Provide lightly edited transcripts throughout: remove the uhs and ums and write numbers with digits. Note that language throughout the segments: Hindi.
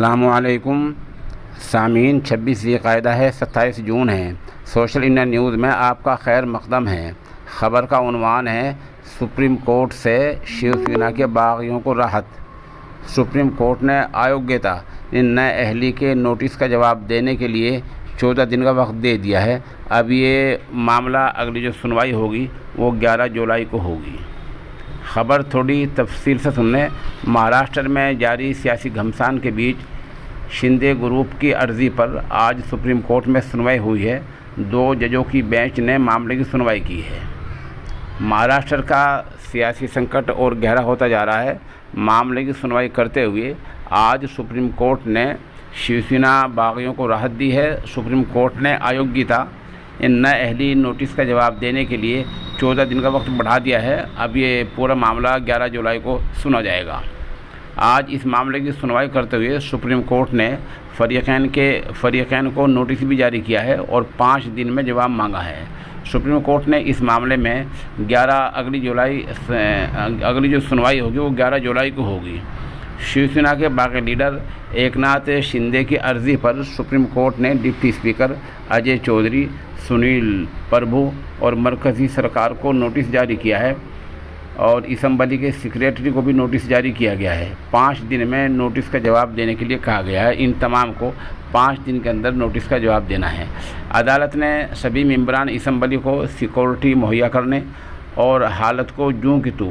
अस्सलामुअलैकुम सामीन। 26 ज़िलक़ाइदा है, 27 जून है। सोशल इंडिया न्यूज़ में आपका खैर मक़दम है। ख़बर का उन्वान है, सुप्रीम कोर्ट से शिवसेना के बागियों को राहत। सुप्रीम कोर्ट ने अयोग्यता नए अहली के नोटिस का जवाब देने के लिए 14 दिन का वक्त दे दिया है। अब ये मामला अगली जो सुनवाई होगी वो 11 जुलाई को होगी। ख़बर थोड़ी तफसील से सुनने। महाराष्ट्र में जारी सियासी घमासान के बीच शिंदे ग्रुप की अर्ज़ी पर आज सुप्रीम कोर्ट में सुनवाई हुई है। 2 जजों की बेंच ने मामले की सुनवाई की है। महाराष्ट्र का सियासी संकट और गहरा होता जा रहा है। मामले की सुनवाई करते हुए आज सुप्रीम कोर्ट ने शिवसेना बागियों को राहत दी है। सुप्रीम कोर्ट ने अयोग्यता नए अहली नोटिस का जवाब देने के लिए 14 दिन का वक्त बढ़ा दिया है। अब ये पूरा मामला 11 जुलाई को सुना जाएगा। आज इस मामले की सुनवाई करते हुए सुप्रीम कोर्ट ने फरीक़ैन को नोटिस भी जारी किया है और 5 दिन में जवाब मांगा है। सुप्रीम कोर्ट ने इस मामले में अगली जो सुनवाई होगी वो 11 जुलाई को होगी। शिवसेना के बागी लीडर एकनाथ शिंदे की अर्ज़ी पर सुप्रीम कोर्ट ने डिप्टी स्पीकर अजय चौधरी, सुनील प्रभु और मरकज़ी सरकार को नोटिस जारी किया है और असम्बली के सेक्रेटरी को भी नोटिस जारी किया गया है। 5 दिन में नोटिस का जवाब देने के लिए कहा गया है। इन तमाम को 5 दिन के अंदर नोटिस का जवाब देना है। अदालत ने सभी मेंबरान असम्बली को सिक्योरिटी मुहैया करने और हालत को जूं की तू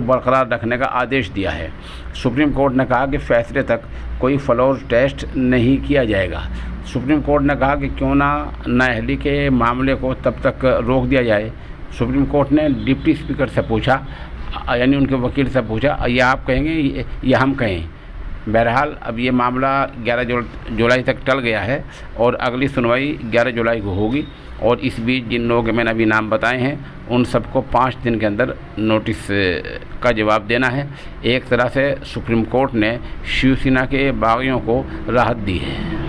बरकरार रखने का आदेश दिया है। सुप्रीम कोर्ट ने कहा कि फैसले तक कोई फ्लोर टेस्ट नहीं किया जाएगा। सुप्रीम कोर्ट ने कहा कि क्यों ना नाअहली के मामले को तब तक रोक दिया जाए। सुप्रीम कोर्ट ने डिप्टी स्पीकर से पूछा, यानी उनके वकील से पूछा, ये आप कहेंगे या हम कहें। बहरहाल अब ये मामला 11 जुलाई तक टल गया है और अगली सुनवाई 11 जुलाई को होगी। और इस बीच जिन लोगों के मैंने अभी नाम बताए हैं उन सबको 5 दिन के अंदर नोटिस का जवाब देना है। एक तरह से सुप्रीम कोर्ट ने शिवसेना के बागियों को राहत दी है।